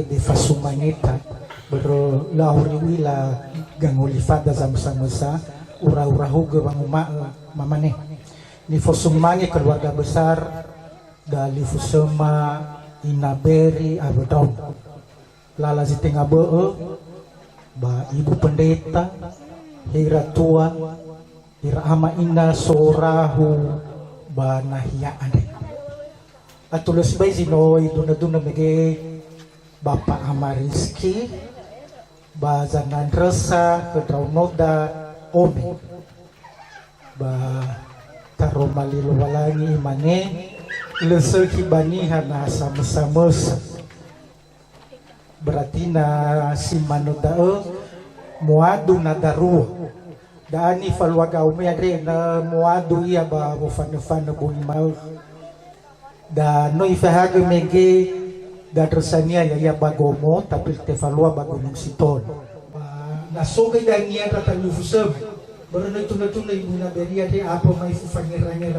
de fasumangita bero lahuri wila gangulifada sama-sama ura-ura huga bang mamane ni fosumangi keluarga besar dari Fusema Inaberi Abadon lala tengah ba ibu pendeta hira tua hira ama inda sorahu ba nahia ane atulos bay zinoi duna mege Bapak Amariski ba zanan resa kedraunoda ome ba taromali walangi imane lesel kibanihan na sama-sama berarti na si manodao muadu na daru daani falwaga umere na muadu iya ba mufan bunimau da no ifahaga mege da tersania ya bagomo tapi te falwa bagomong siton nasogay da niya ratan yufusem baru na ibu na beria de apa mai fufangiranya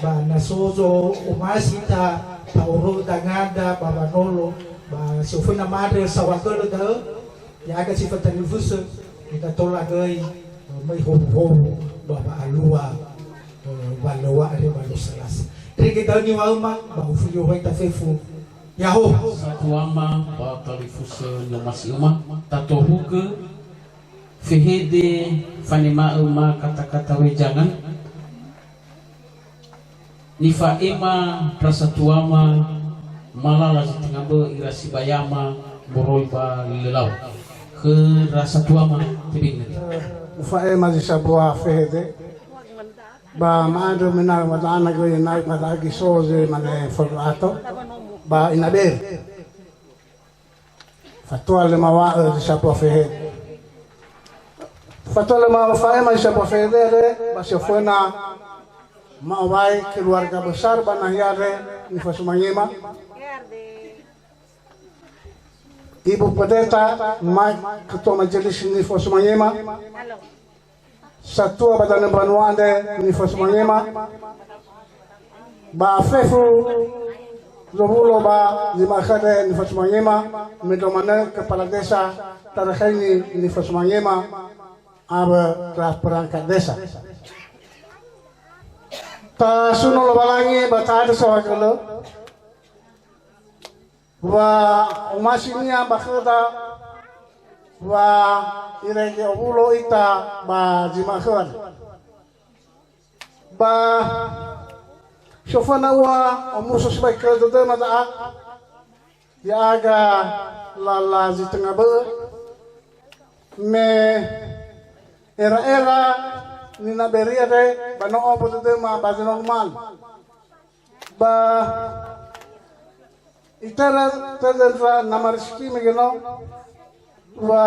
ba nasozo umasita tauro dangada babanolo ba sofuna madre sawakelo da ya aga sifat televisi kita tolak gay mai ho ba alua balawa ari balusalas trike dani wauma ba ufuyo hoy tafefu yaho satuama ba televisi nomasi uma tatohuke fehede fanima uma kata-kata wejangan nifa ema prasatuama malala zitingabe irasi bayama boroi ba lelau ke rasatuama tebing ufa ema zisabua fehede ba maado mina wadana go naik matagi soze mane formato ba inaber fatwa le mawa zisabua fehede fatwa le mawa fa ema zisabua fehede ba sofona maawai keluarga besar Banahyare Nifasumangima Ibu Pendeta Ketua Majelis Nifasumangima Satua Badan Banuande Nifasumangima Ba Fefu Zobulo Ba Limakade Nifasumangima Medomane Kepala Desa Tarakhini Nifasumangima Aba perangkat desa ta suno lo balangi batado sawakalo wa umasinya bakhada wa irege obulo ita ba jimakhan ba shofana wa omuso sebaikal dode mata ya aga lala zitengah be me era nina beria de bano opo de ma base normal ba itara tadalfa namarski megeno wa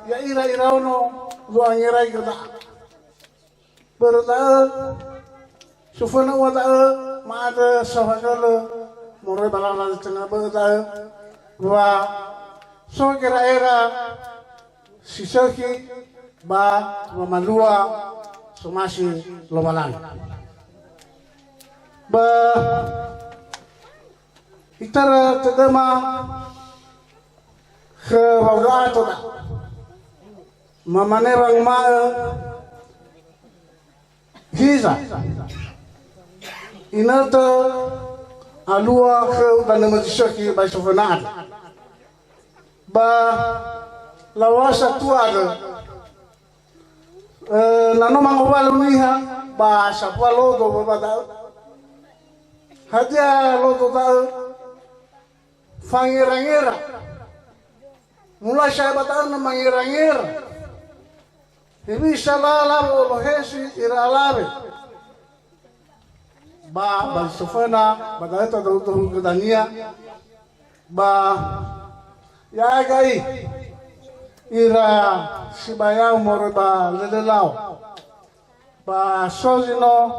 ya ira ono lo angira igda berta sufana wa ta ma ada sahagalo more balala tena berta wa so kira era sisaki ba mamalua sumasi lobalan ba itara tedema ke wagato da mamane bang ma hiza inata alua ke dan majisaki ba sofanat ba lawasa tuada nano mangwalo niha ba sapwa lodo babada hadia lodo da fangira mulai saya bataan na mangira hibi salala lo hesi iralabe ba sofana badata do gedania ba ya gai ira sibaya umur ba ledelau ba sozino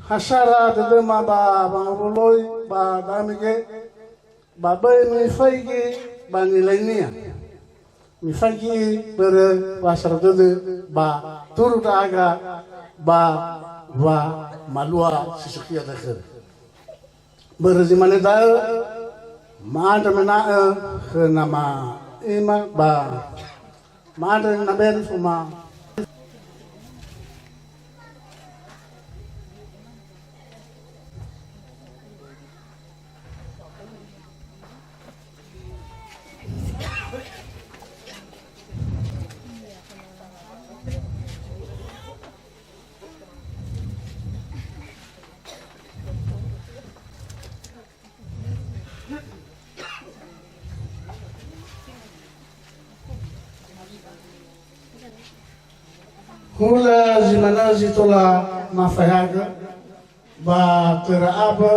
hasara dedema ba banguloi ba damige ba ni faigi ba nilainia mi faigi ber wasar dede ba turu daga ba wa malua sisukia dakhir berzimane da Maada menae ke nama ima ba maada naben fuma hula zimana zitola mafayaga ba teraaba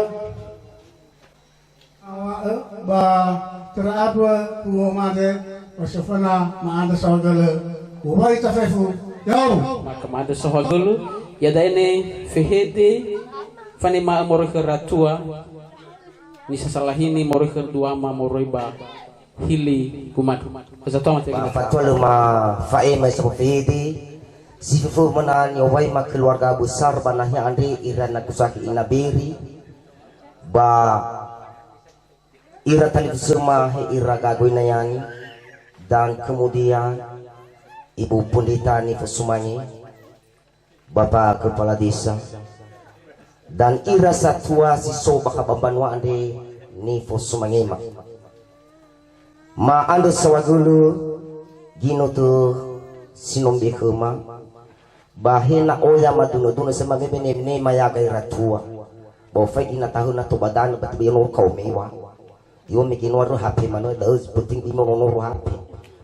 ba teraaba kuomade wasafana maada sawgale kubai tafefu yau maka mada sohagulu ya daene fehede fani ma amore ratua ni sasalahini moro dua ma moroiba hili kumadu azatoma Ba fatwa ma fae mai sa fehede si fufu manan yowai ma keluarga besar banahnya Andre irana kusaki inaberi ba ira tali kusema he ira gagoina yani dan kemudian ibu pendeta ni Fusumangi bapak kepala desa dan ira satua si so baka babanwa Andre ni Fusumangi ma ando sawagulu gino tu sinombe kema bahina oya maduno sama bebe ne maya kai ratua bo fai ina tahu na to badan bat bi no kau mewa yo me kino ro hape mano da penting imo no ro hape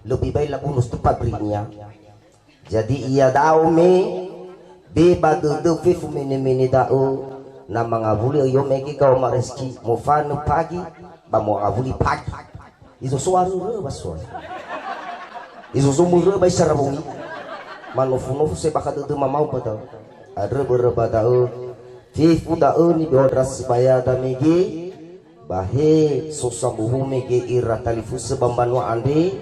lebih baik lah bonus tu pabrinya jadi ia dau me be badu du fifu mini dau na mga vuli yo me ki kau mareski mo fanu pagi ba mo avuli pagi iso suaru ro basol iso sumur ba sarabungi manufu se baka tu mamau pada ada beberapa tahu fifu dau ni biodras supaya damigi bahe susah buhu mege ira talifu sebambanwa ande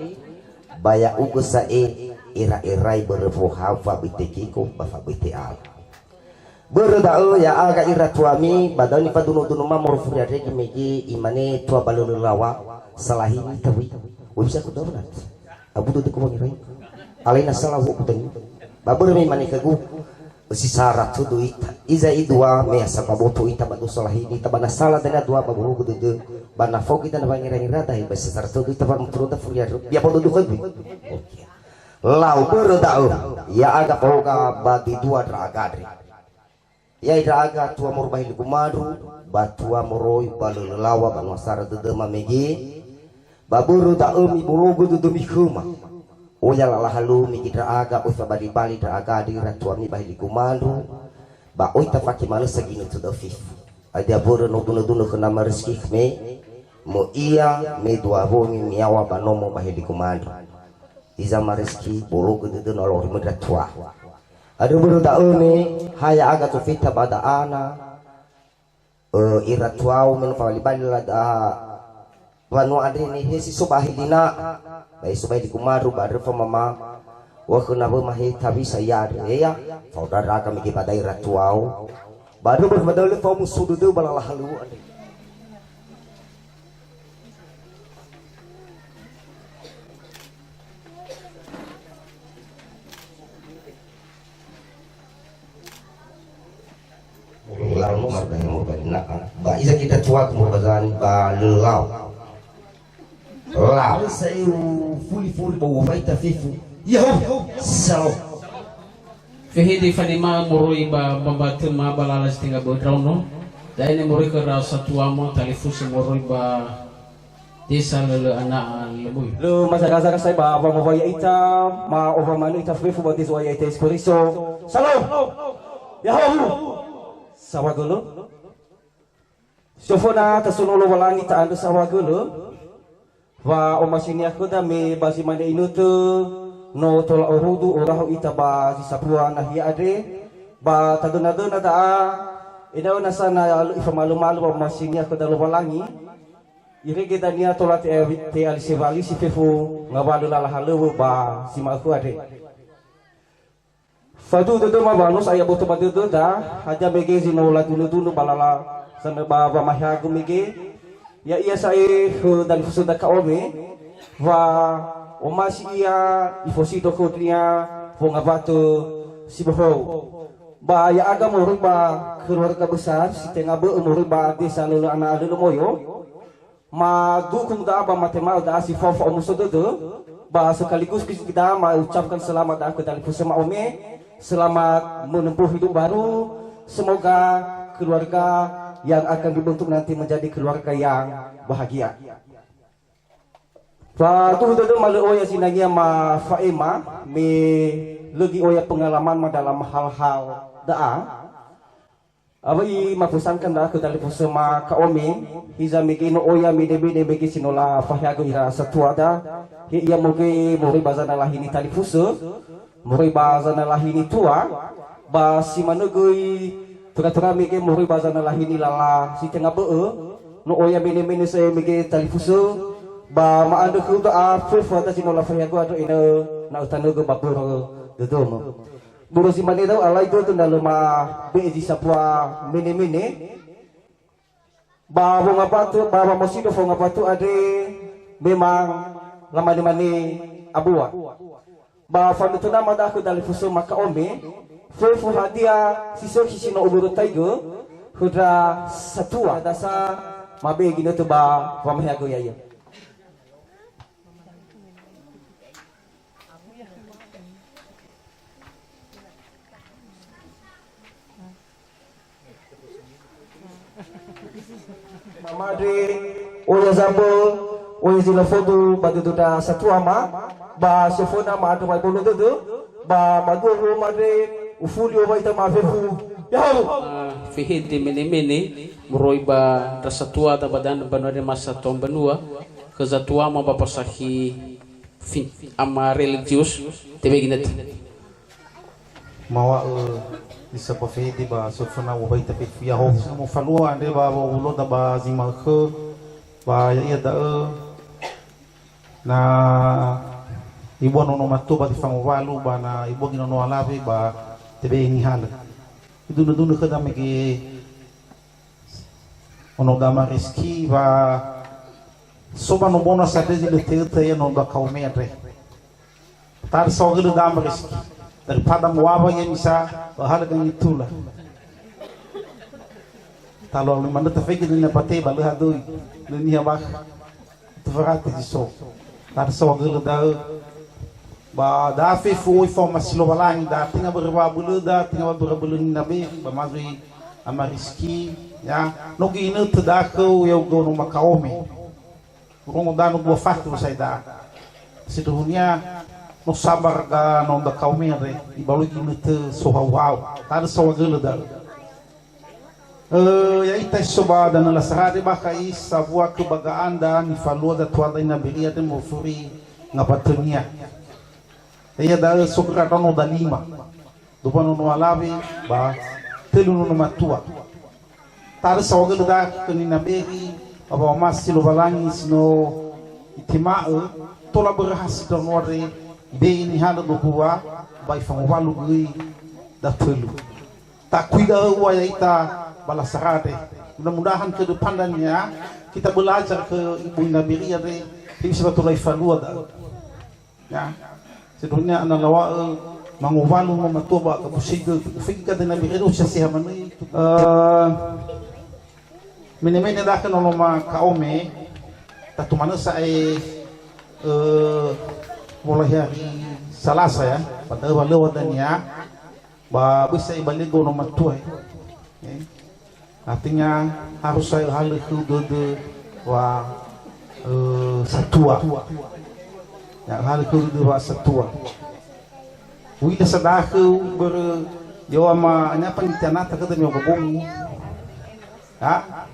baya ugo sae ira irai berefu hafa bitekiko bafa biteal beredau ya aga ira tuami badani padunu ma morfuri regi mege imane tua balulu lawa salahi tawi bisa ku donat abu tu ko ngirai alaina salahu kuteng babur me manikagu si sarat tu ita iza idua me sababoto ita badu salahi ita bana sala dana dua baburu kudu bana fo kita na bangira dai basa sarto ita ban mutro da furia dia podo du kobi lau berodau ya aga poga bagi dua dragadri ya draga tua morbahil kumadu batua moroi balu lawa ban wasara de mamegi baburu da umi burugu du mikuma oya la halu mi kitra aga oi fabadi bali tra aga di ratua mi bahili kumandu ba oi ta faki malu segini tu dofif ada boro no duno kena mariski me mo iya me dua bongi miawa ba nomo bahili kumandu iza mariski boro gudu no lori mo ratua ada boro da one haya aga tu fita bada ana iratua men fabadi bali la da wanu adri ni hesi subahilina bai subai di kumaru baru mama wa kuna bo mahi tabi saya ya saudara kami ki badai ratuau baru berbadal fa musudu balalah halu lalu marga yang berbeda ba isa kita tua kumur bazan ba lelau lau saiu fuli bo vai ta fifu yo salo fehede fanima moroi ba bambatu ma balala stinga bodrauno daine moroi ke rasa tuamo talifu moroi ba desa lele anak lebui lo masa saya ba mo vaya ita ma over manu ita fifu ba diso ya ita espiriso salo ya ho sawagolo sofona tasunulo walangi ta ando sawagolo wa omasini aku da me basi mane inutu no tola orudu orahu ita ba si sapua nahi ade ba taduna da ina ona sana ifa malu-malu ba masini aku da walangi ire kita nia tola te alisivali si fefu ngabalu lala halu ba si maku ade fadu do ma banus aya boto badu da haja mege zino la dulu balala sana ba mahyagu mege ya ia saya dan sudah kaome wa omasi ia ifosito kutnia pengabatu si boho ba ya aga muri ba keluarga besar si tengah be muri ba desa lulu anak lulu moyo ma dukung da ba matema da si fofa omusododo ba sekaligus kita mengucapkan selamat aku dan bersama ome selamat menempuh hidup baru, semoga keluarga yang akan dibentuk nanti menjadi keluarga yang bahagia. Pak tu itu malu oya sinanya ma faema me lagi oya pengalaman ma dalam hal-hal daa. Abai ma pesankan dah aku dari bersama kaome hiza mekino oya mede-mede bagi sinola fahyago ira satuada ia moge muri bazana lahini tali fuso muri bazana lahini tua ba si manugui tura-tura mege muri bazana lahini lala si tengah beu no oya mene-mene saya mege tali fuso ba ma ando ku da afu fata sinola fahyago ado ina na utanugo baburo dodom buru si mane daw alay do tunda luma beji sapwa mene-mene ba bunga patu ba mosido bunga patu ade memang lamani-mani abua ba fandu nama aku dari fuso maka ome fufu hadia siso kisino uburu taigo hudra satua dasa mabe gino tu ba pamahago yaya mamade oya zambo oya zila fodu badududa satu ama ba sofona ma adu mai bolo dudu ba mago made ufuli oba ita mafefu yau fihidi mene-mene muroiba rasatua da badan banode masa tombenua kezatua ma bapasahi ama religius tebe ginet mawa isa pa fihidi ba sofona oba ita pe yaho mo falua ande ba ulo da ba zima kho ba ya da na ibu no matu ba tifango walu ba na ibu gino no alabe ba tebe ni hala itu dunu kada mege ono dama riski ba soba no bona sa dezi le tete no ba kaume atre tar sogel dama riski daripada muaba ya misa ba hala kan itula talo le manda tafeki ni pate ba le hadoi le ni ba tfarate di so tar sogel da ba da fe foi forma silovalang da tinga berba bulu da tinga berba bulu nabe ba mazui amariski ya no gi inu tada ko eu go no makaome rongo da no bo fakto sai da situnia no sabar ga no da kaume re ibalu gi inu te so wow tar so gelo da ya ita soba da na sarade ba kai sabua ke baga anda ni falua da tuada ina beria de mo furi ngapatunia ia da sokra no da lima do pano no alabe ba telu no matua tar sawgal da kanina begi aba masilo balangi sino itima tola berhas do nore be ni hada do kuwa ba ifang walu gui da telu tak kuida wa ita balasarade mudah-mudahan ke depannya kita belajar ke ibu Nabiria de bisa betul ifalua da ya sedunia ana lawa manguvalu mamatuba ka busigo fika de nabi redo siya mani mene da ka no ma kaome tatumana sa mulai hari Selasa ya pada walau wadanya ba bisa ibaligo no matuai artinya harus saya hal itu de wa satua yang hal itu dua setua. Wida sadaku ber yo ama anya panitiana tak ketemu bobong. Ha?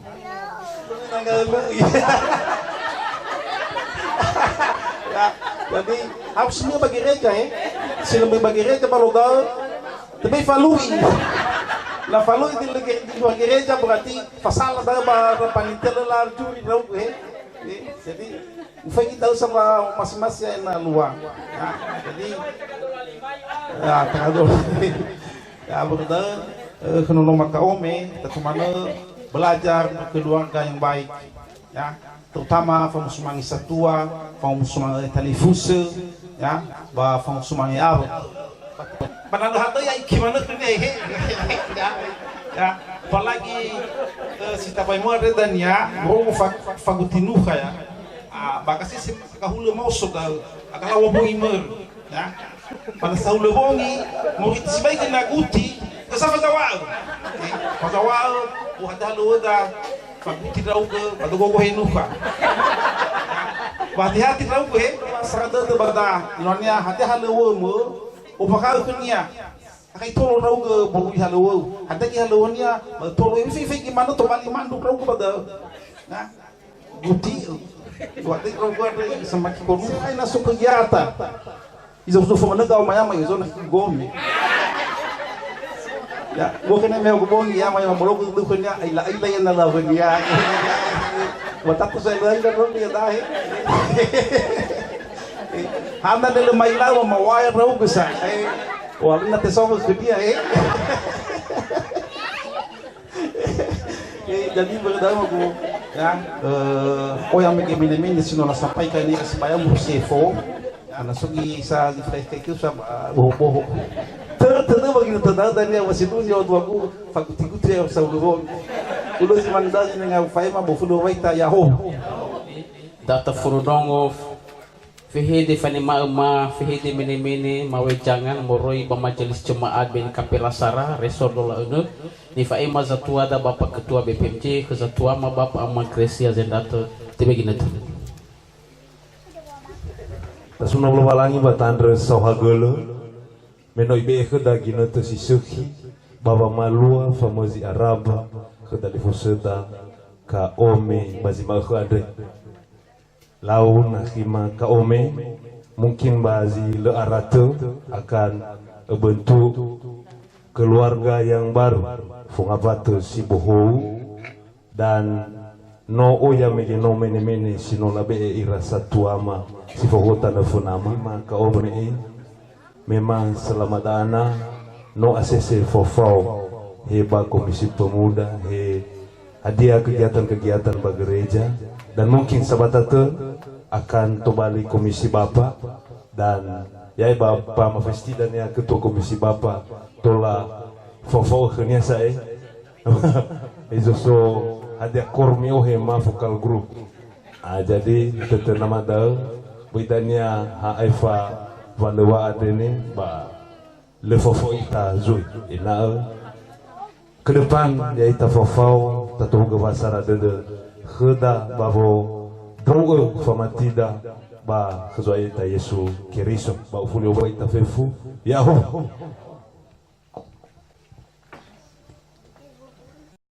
Ya, jadi harusnya bagi mereka sila bagi mereka balodal tapi falui. La falui di bagi mereka berarti pasal ada panitia la juri rau jadi Ufay kita sama masing-masing na luang. Ya, jadi ya tahu. Ya berda kena makaome, kita mana belajar keluarga yang baik. ya, terutama fangsumangi satua, fangsumangi talifusa, ya, ba fangsumangi apa. Panalo hato ya gimana tuh nih, ya, apalagi si tapai muar dan ya, mau fagutinu kaya, bakasi si kahulu mau suka, akala wabungi mer, ya, pada sahulu wabungi, mau itu sebagai naguti, kesapa zawal, zawal, wahada lu dah, faguti rau ke, pada gogo hinuka, hati-hati rau ke, serada tu pada, nonya hati-hati lu upakal kunya akai tolo rau ke bolu halo ada ki halo nya tolo fi gimana to bali mandu rau ke pada nah guti waktu rau ke semakin kono ai na suka kegiatan izo so mana kau maya mai zo na gomi ya gua kena me gobongi ya mai bolo ku kunya ai la yan na la kunya watak ko sa ilan ron dia dai handa dele mai la wa mawaya rau ke sa wala na tesong ke dia jadi berdama ko ya yang mini sino na sampaikan ni supaya mo sefo ana sugi sa reflex sa boho tertentu bagi tanda dari masih tu dia waktu aku fakulti ya sa ulun ulo si mandas nga faima bo fulo waita ya ho data furudongo fihidi fanima ma fihidi mini mawe jangan moroi ba majelis jemaat ben kapirasara resor dola ene ni faima zatua da bapak ketua BPMJ ke zatua ma bapak ama Gresia zendata tibe ginatu tasuna walangi batandre sohagolo menoi be ke da ginatu sisuki baba malua famosi araba ke da difuseta ka ome bazima ke andre laun hakima ka ome mungkin bazi le arate akan bentuk keluarga yang baru fungabatu si bohou dan no oya mege no mene sino labe irasa tuama si fohota na funama maka ome memang selamat dana no asese fofau heba komisi pemuda he hadiah kegiatan-kegiatan bagi gereja dan mungkin sabatata akan kembali komisi bapa dan ya bapa mafesti dan ya ketua komisi bapa tola fofo khania saya itu so hadiah kormio hema vokal group jadi tete nama dah bedanya haifa vandewa adene ba le fofo ita zui ina ke depan ya ita fofo tatuga basara de kheda bavo dongo famatida ba khazwa ita Yesu Kiriso ba ufuli wa ita fefu ya ho